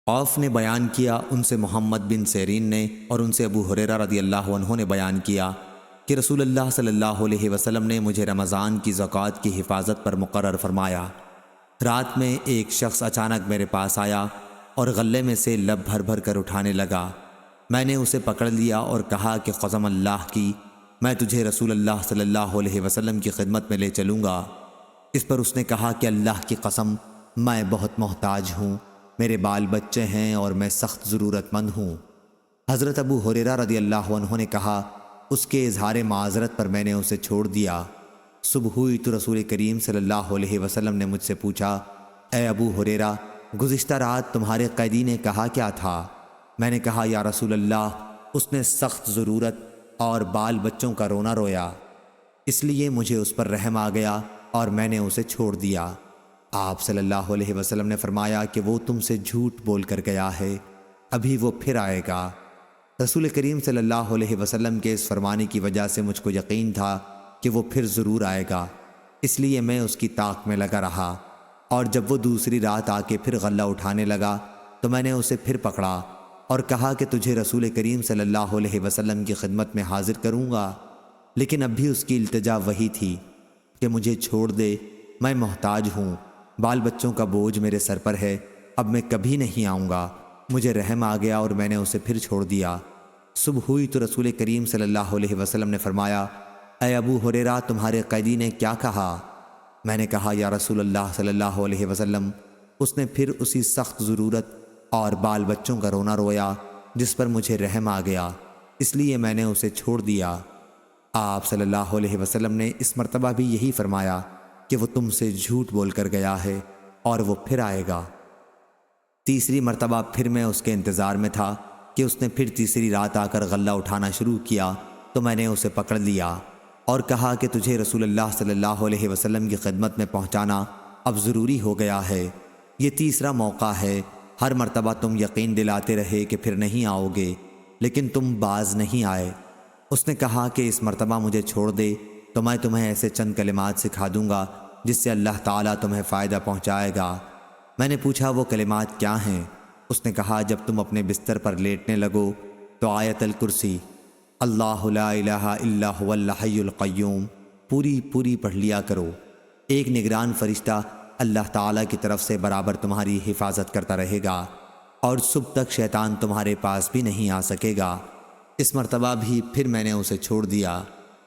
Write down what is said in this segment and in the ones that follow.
عوف نے بیان کیا، ان سے محمد بن سیرین نے اور ان سے ابو ہریرہ رضی اللہ عنہ نے بیان کیا کہ رسول اللہ صلی اللہ علیہ وسلم نے مجھے رمضان کی زکوٰۃ کی حفاظت پر مقرر فرمایا۔ رات میں ایک شخص اچانک میرے پاس آیا اور غلے میں سے لب بھر بھر کر اٹھانے لگا۔ میں نے اسے پکڑ لیا اور کہا کہ قسم اللہ کی، میں تجھے رسول اللہ صلی اللہ علیہ وسلم کی خدمت میں لے چلوں گا۔ اس پر اس نے کہا کہ اللہ کی قسم، میں بہت محتاج ہوں، میرے بال بچے ہیں اور میں سخت ضرورت مند ہوں۔ حضرت ابو ہریرہ رضی اللہ عنہ نے کہا، اس کے اظہار معذرت پر میں نے اسے چھوڑ دیا۔ صبح ہوئی تو رسول کریم صلی اللہ علیہ وسلم نے مجھ سے پوچھا، اے ابو ہریرہ، گزشتہ رات تمہارے قیدی نے کہا کیا تھا؟ میں نے کہا، یا رسول اللہ، اس نے سخت ضرورت اور بال بچوں کا رونا رویا، اس لیے مجھے اس پر رحم آ گیا اور میں نے اسے چھوڑ دیا۔ آپ صلی اللہ علیہ وسلم نے فرمایا کہ وہ تم سے جھوٹ بول کر گیا ہے، ابھی وہ پھر آئے گا۔ رسول کریم صلی اللہ علیہ وسلم کے اس فرمانے کی وجہ سے مجھ کو یقین تھا کہ وہ پھر ضرور آئے گا، اس لیے میں اس کی طاق میں لگا رہا، اور جب وہ دوسری رات آ کے پھر غلہ اٹھانے لگا تو میں نے اسے پھر پکڑا اور کہا کہ تجھے رسول کریم صلی اللہ علیہ وسلم کی خدمت میں حاضر کروں گا، لیکن اب بھی اس کی التجا وہی تھی کہ مجھے چھوڑ دے، میں محتاج ہوں، بال بچوں کا بوجھ میرے سر پر ہے، اب میں کبھی نہیں آؤں گا۔ مجھے رحم آ گیا اور میں نے اسے پھر چھوڑ دیا۔ صبح ہوئی تو رسول کریم صلی اللہ علیہ وسلم نے فرمایا، اے ابو ہریرہ، تمہارے قیدی نے کیا کہا؟ میں نے کہا، یا رسول اللہ صلی اللہ علیہ وسلم، اس نے پھر اسی سخت ضرورت اور بال بچوں کا رونا رویا جس پر مجھے رحم آ گیا، اس لیے میں نے اسے چھوڑ دیا۔ آپ صلی اللہ علیہ وسلم نے اس مرتبہ بھی یہی فرمایا کہ وہ تم سے جھوٹ بول کر گیا ہے اور وہ پھر آئے گا۔ تیسری مرتبہ پھر میں اس کے انتظار میں تھا کہ اس نے پھر تیسری رات آ کر غلہ اٹھانا شروع کیا تو میں نے اسے پکڑ لیا اور کہا کہ تجھے رسول اللہ صلی اللہ علیہ وسلم کی خدمت میں پہنچانا اب ضروری ہو گیا ہے، یہ تیسرا موقع ہے۔ ہر مرتبہ تم یقین دلاتے رہے کہ پھر نہیں آؤ گے، لیکن تم باز نہیں آئے۔ اس نے کہا کہ اس مرتبہ مجھے چھوڑ دے تو میں تمہیں ایسے چند کلمات سکھا دوں گا جس سے اللہ تعالیٰ تمہیں فائدہ پہنچائے گا۔ میں نے پوچھا، وہ کلمات کیا ہیں؟ اس نے کہا، جب تم اپنے بستر پر لیٹنے لگو تو آیت الکرسی، اللہ لا الہ الا هو الحی القیوم پوری پڑھ لیا کرو۔ ایک نگران فرشتہ اللہ تعالیٰ کی طرف سے برابر تمہاری حفاظت کرتا رہے گا اور صبح تک شیطان تمہارے پاس بھی نہیں آ سکے گا۔ اس مرتبہ بھی پھر میں نے اسے چھوڑ دیا۔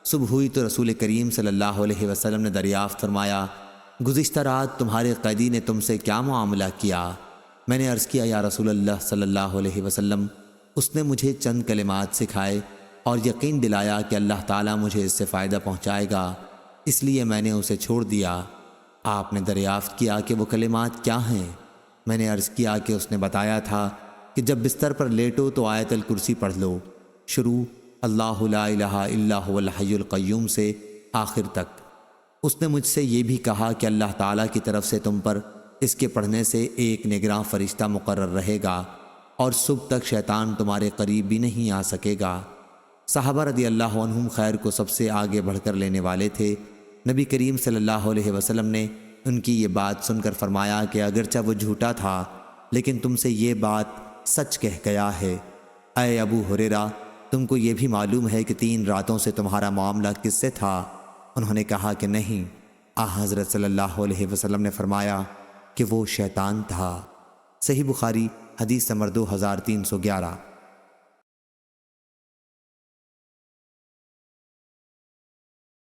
صبح ہوئی تو رسول کریم صلی اللہ علیہ وسلم نے دریافت فرمایا، گزشتہ رات تمہارے قیدی نے تم سے کیا معاملہ کیا؟ میں نے عرض کیا، یا رسول اللہ صلی اللہ علیہ وسلم، اس نے مجھے چند کلمات سکھائے اور یقین دلایا کہ اللہ تعالیٰ مجھے اس سے فائدہ پہنچائے گا، اس لیے میں نے اسے چھوڑ دیا۔ آپ نے دریافت کیا کہ وہ کلمات کیا ہیں؟ میں نے عرض کیا کہ اس نے بتایا تھا کہ جب بستر پر لیٹو تو آیت الکرسی پڑھ لو، شروع اللہ لا الہ الا هو الحی القیوم سے آخر تک۔ اس نے مجھ سے یہ بھی کہا کہ اللہ تعالیٰ کی طرف سے تم پر اس کے پڑھنے سے ایک نگراں فرشتہ مقرر رہے گا اور صبح تک شیطان تمہارے قریب بھی نہیں آ سکے گا۔ صحابہ رضی اللہ عنہم خیر کو سب سے آگے بڑھ کر لینے والے تھے۔ نبی کریم صلی اللہ علیہ وسلم نے ان کی یہ بات سن کر فرمایا کہ اگرچہ وہ جھوٹا تھا لیکن تم سے یہ بات سچ کہہ گیا ہے۔ اے ابو ہریرہ، تم کو یہ بھی معلوم ہے کہ 3 راتوں سے تمہارا معاملہ کس سے تھا؟ انہوں نے کہا کہ نہیں۔ حضرت صلی اللہ علیہ وسلم نے فرمایا کہ وہ شیطان تھا۔ صحیح بخاری حدیث نمبر 2311۔